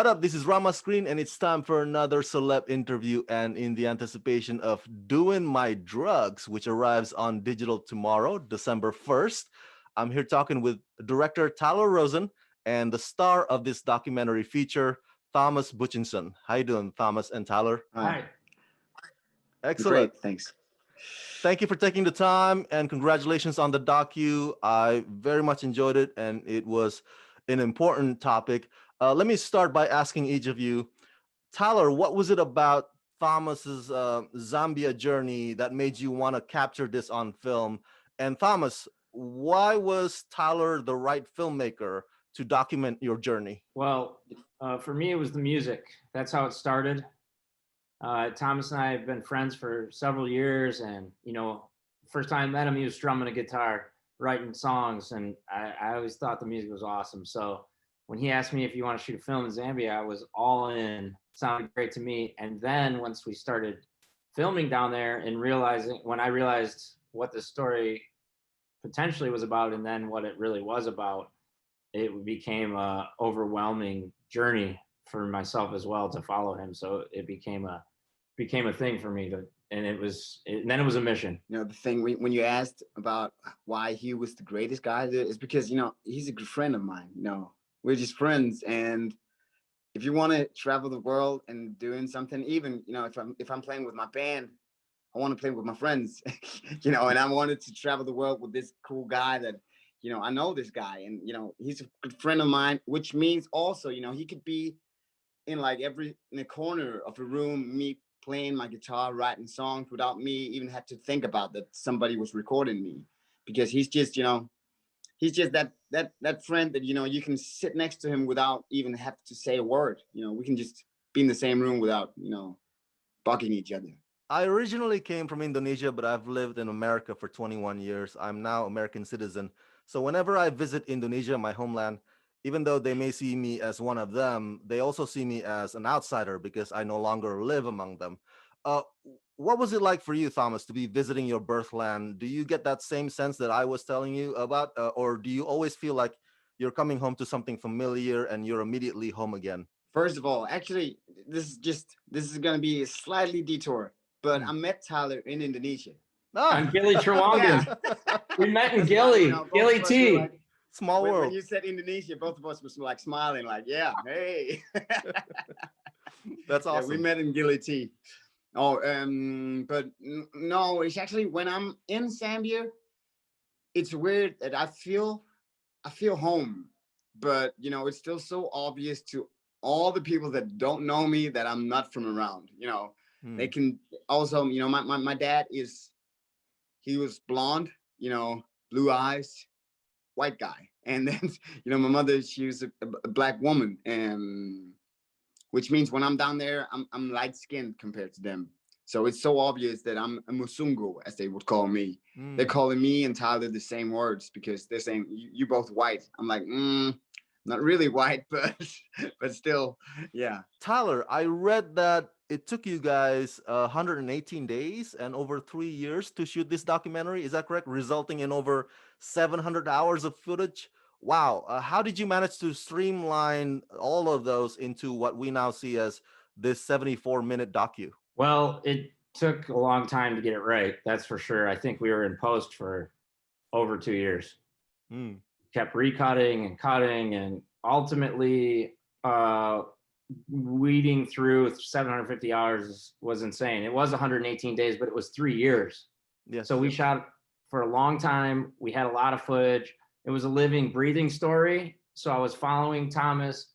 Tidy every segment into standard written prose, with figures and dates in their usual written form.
What up? This is Rama Screen, and it's time for another celeb interview. And in the anticipation of Doin My Drugs, which arrives on digital tomorrow, December 1st, I'm here talking with director Tyler Rosen and the star of this documentary feature, Thomas Buttenschøn. How you doing, Thomas and Tyler? Hi. Excellent. Great, thanks. Thank you for taking the time, and congratulations on the docu. I very much enjoyed it, and it was an important topic. Let me start by asking each of you, Tyler, what was it about Thomas's Zambia journey that made you want to capture this on film? And Thomas, why was Tyler the right filmmaker to document your journey? Well, for me, it was the music. That's how it started. Thomas and I have been friends for several years, and first time I met him, he was strumming a guitar, writing songs, and I always thought the music was awesome. So when he asked me if you want to shoot a film in Zambia, I was all in. Sounded great to me. And then once we started filming down there and when I realized what the story potentially was about, and then what it really was about, it became a overwhelming journey for myself as well to follow him. So it became a thing for me and then it was a mission. The thing when you asked about why he was the greatest guy, is because he's a good friend of mine. We're just friends, and if you want to travel the world and doing something, even if I'm playing with my band, I want to play with my friends, and I wanted to travel the world with this cool guy that I know this guy, and he's a good friend of mine, which means also he could be in the corner of a room, me playing my guitar, writing songs without me even had to think about that somebody was recording me, because he's just he's just that friend that you can sit next to him without even have to say a word. We can just be in the same room without bugging each other. I originally came from Indonesia, but I've lived in America for 21 years. I'm now American citizen. So whenever I visit Indonesia, my homeland, even though they may see me as one of them, they also see me as an outsider because I no longer live among them. Uh, what was it like for you, Thomas, to be visiting your birthland? Do you get that same sense that I was telling you about, or do you always feel like you're coming home to something familiar and you're immediately home again? First of all, actually, this is going to be a slightly detour, but I met Tyler in Indonesia. On Gili Trawangan. Yeah. We met in Gili, Gili T. Small world. When you said Indonesia, both of us was smiling, yeah, hey. That's awesome. Yeah, we met in Gili T. Oh, but no, it's actually when I'm in Zambia, it's weird that I feel home, but it's still so obvious to all the people that don't know me that I'm not from around. They can also, my dad he was blonde, blue eyes, white guy, and then my mother, she was a black woman, and which means when I'm down there, I'm light skinned compared to them. So it's so obvious that I'm a musungu, as they would call me. They're calling me and Tyler the same words because they're saying you both white. I'm like, not really white, but still, yeah. Tyler, I read that it took you guys 118 days and over 3 years to shoot this documentary. Is that correct? Resulting in over 700 hours of footage. Wow. How did you manage to streamline all of those into what we now see as this 74-minute docu? Well, it took a long time to get it right. That's for sure. I think we were in post for over 2 years. Kept recutting and cutting, and ultimately weeding through 750 hours was insane. It was 118 days, but it was 3 years. Yes. So we shot for a long time. We had a lot of footage. It was a living, breathing story. So I was following Thomas,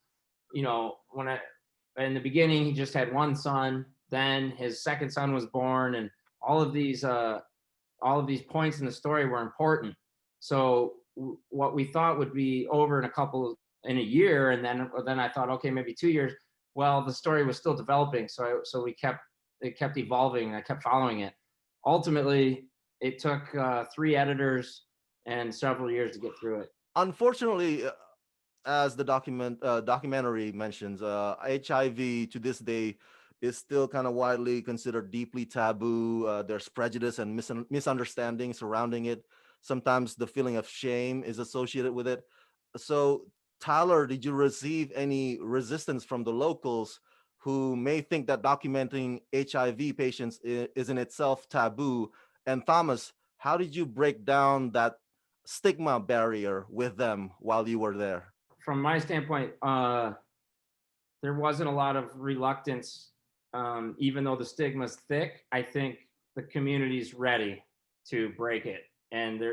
in the beginning, he just had one son. Then his second son was born, and all of these points in the story were important. So what we thought would be over in a year, and then I thought, okay, maybe 2 years. Well, the story was still developing, so it kept evolving, and I kept following it. Ultimately, it took 3 editors and several years to get through it. Unfortunately, as the documentary mentions, HIV to this day is still kind of widely considered deeply taboo. There's prejudice and misunderstanding surrounding it. Sometimes the feeling of shame is associated with it. So Tyler, did you receive any resistance from the locals who may think that documenting HIV patients is in itself taboo? And Thomas, how did you break down that stigma barrier with them while you were there? From my standpoint, there wasn't a lot of reluctance, even though the stigma's thick. I think the community's ready to break it, and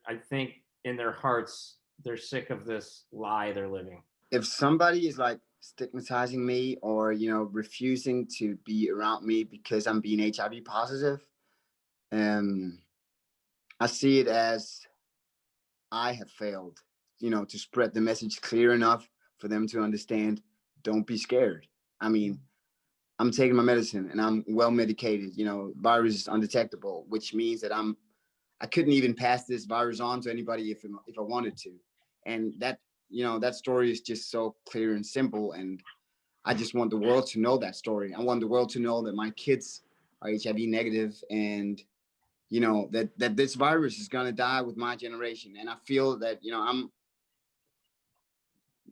I think in their hearts they're sick of this lie they're living. If somebody is like stigmatizing me or refusing to be around me because I'm being HIV positive, I see it as I have failed, to spread the message clear enough for them to understand. Don't be scared. I mean, I'm taking my medicine and I'm well medicated. Virus is undetectable, which means that I couldn't even pass this virus on to anybody if I wanted to. And that story is just so clear and simple. And I just want the world to know that story. I want the world to know that my kids are HIV negative, and that this virus is gonna die with my generation. And I feel that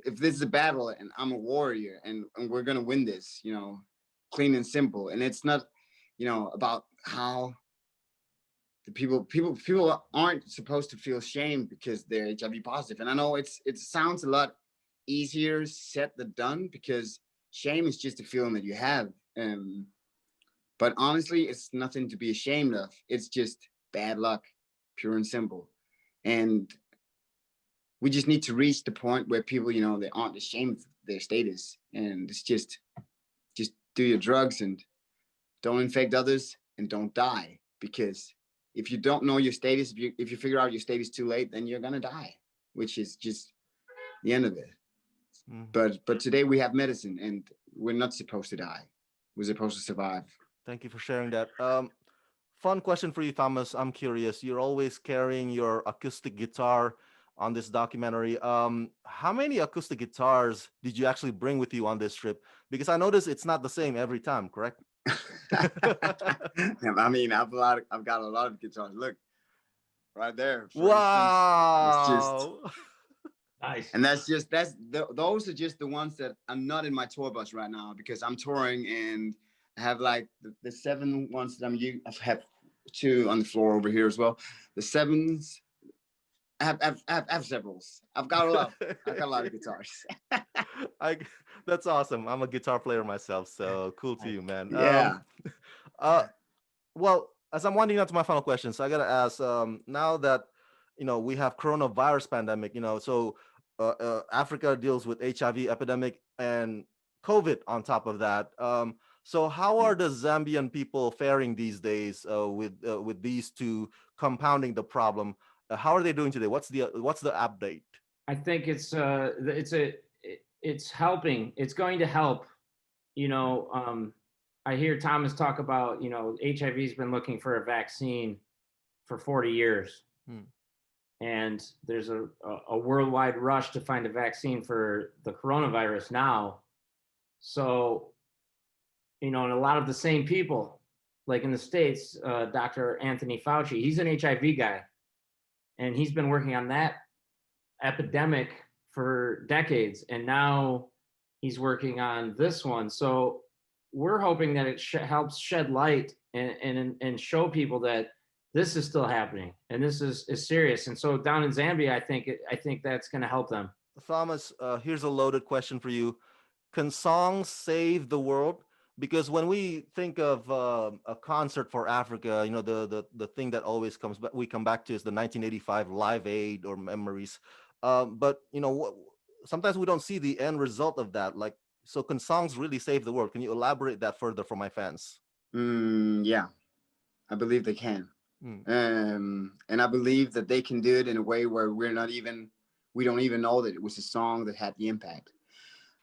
if this is a battle and I'm a warrior, and we're gonna win this, clean and simple. And it's not, about how the people aren't supposed to feel shame because they're HIV positive. And I know it sounds a lot easier said than done, because shame is just a feeling that you have. But honestly, it's nothing to be ashamed of. It's just bad luck, pure and simple. And we just need to reach the point where people, they aren't ashamed of their status. And it's just do your drugs and don't infect others and don't die. Because if you don't know your status, if you figure out your status too late, then you're gonna die, which is just the end of it. But today we have medicine, and we're not supposed to die. We're supposed to survive. Thank you for sharing that. Fun question for you, Thomas. I'm curious. You're always carrying your acoustic guitar on this documentary. How many acoustic guitars did you actually bring with you on this trip? Because I noticed it's not the same every time, correct? I mean, I've got a lot of guitars. Look, right there. Wow. Instance, Nice. and those are just the ones that are not in my tour bus right now, because I'm touring, and I have like the 7 ones that I'm using. I have 2 on the floor over here as well. The 7s. I have several. I've got a lot. I've got a lot of guitars. That's awesome. I'm a guitar player myself, so cool to you, man. Yeah. Well, as I'm winding down to my final question, so I gotta ask. Now that we have coronavirus pandemic, so Africa deals with HIV epidemic and COVID on top of that. So how are the Zambian people faring these days with these two compounding the problem? How are they doing today? What's the update? I think it's helping. It's going to help. I hear Thomas talk about HIV's been looking for a vaccine for 40 years, and there's a worldwide rush to find a vaccine for the coronavirus now. So, and a lot of the same people, like in the States, Dr. Anthony Fauci, he's an HIV guy. And he's been working on that epidemic for decades. And now he's working on this one. So we're hoping that it helps shed light and show people that this is still happening and this is serious. And so down in Zambia, I think that's going to help them. Thomas, here's a loaded question for you. Can songs save the world? Because when we think of a concert for Africa, the thing that always we come back to is the 1985 Live Aid or Memories. But sometimes we don't see the end result of that. Like, so can songs really save the world? Can you elaborate that further for my fans? Yeah, I believe they can. And I believe that they can do it in a way where we don't even know that it was a song that had the impact.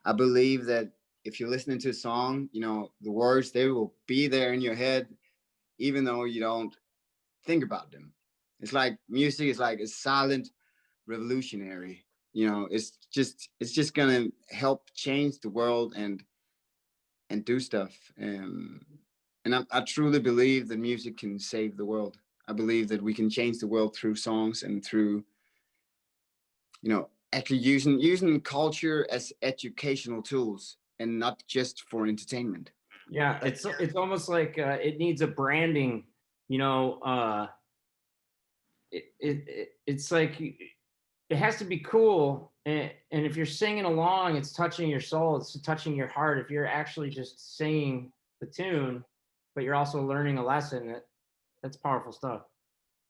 I believe that if you're listening to a song, the words, they will be there in your head, even though you don't think about them. It's like music is like a silent revolutionary. It's just gonna help change the world and do stuff. And I truly believe that music can save the world. I believe that we can change the world through songs and through, actually using culture as educational tools and not just for entertainment. Yeah, it's almost like it needs a branding, you know. It's like it has to be cool, and if you're singing along, it's touching your soul, it's touching your heart. If you're actually just singing the tune, but you're also learning a lesson, that's powerful stuff.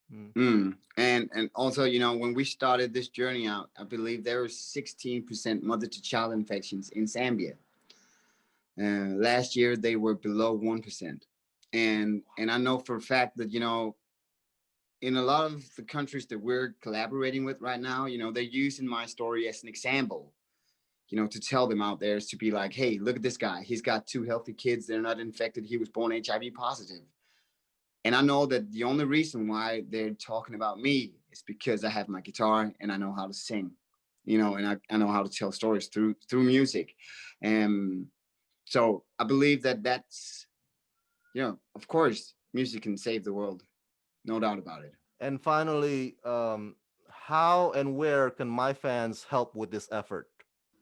And also, you know, when we started this journey out, I believe there was 16% mother-to-child infections in Zambia. Last year they were below 1%, and I know for a fact that, you know, in a lot of the countries that we're collaborating with right now, you know, they're using my story as an example, you know, to tell them out there, is to be like, hey, look at this guy. He's got 2 healthy kids. They're not infected. He was born HIV positive. And I know that the only reason why they're talking about me is because I have my guitar and I know how to sing, you know, and I know how to tell stories through music. And so I believe that that's, you know, of course, music can save the world. No doubt about it. And finally, how and where can my fans help with this effort?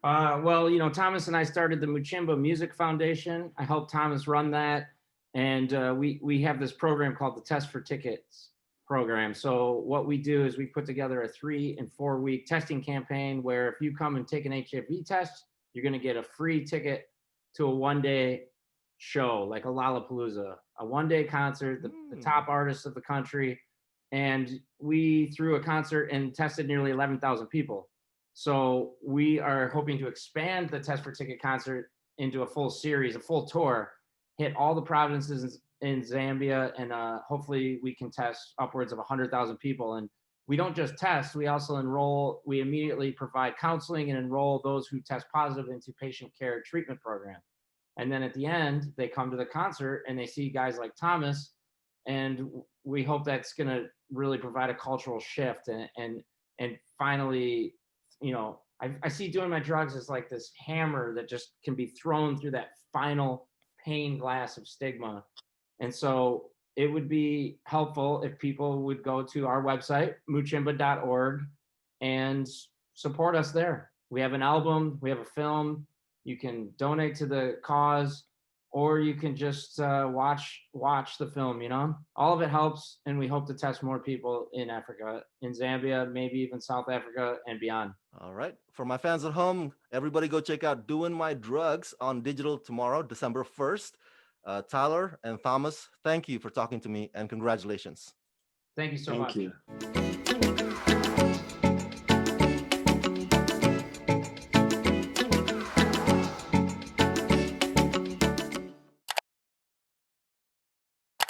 Well, you know, Thomas and I started the Muchimba Music Foundation. I helped Thomas run that, and we have this program called the Test for Tickets program. So what we do is we put together a 3 and 4 week testing campaign where if you come and take an HIV test, you're going to get a free ticket to a 1-day show, like a Lollapalooza, a 1-day concert, the top artists of the country. And we threw a concert and tested nearly 11,000 people. So we are hoping to expand the Test for Ticket concert into a full series, a full tour, hit all the provinces in Zambia, and hopefully we can test upwards of 100,000 people. And we don't just test, we also enroll, we immediately provide counseling and enroll those who test positive into patient care treatment program. And then at the end, they come to the concert and they see guys like Thomas, and we hope that's going to really provide a cultural shift and finally, you know, I see Doing My Drugs as like this hammer that just can be thrown through that final pane glass of stigma. And so it would be helpful if people would go to our website, muchimba.org, and support us there. We have an album, we have a film. You can donate to the cause, or you can just watch the film, you know? All of it helps, and we hope to test more people in Africa, in Zambia, maybe even South Africa and beyond. All right. For my fans at home, everybody go check out Doin My Drugs on digital tomorrow, December 1st. Tyler and Thomas, thank you for talking to me, and congratulations. Thank you so Thank much. you.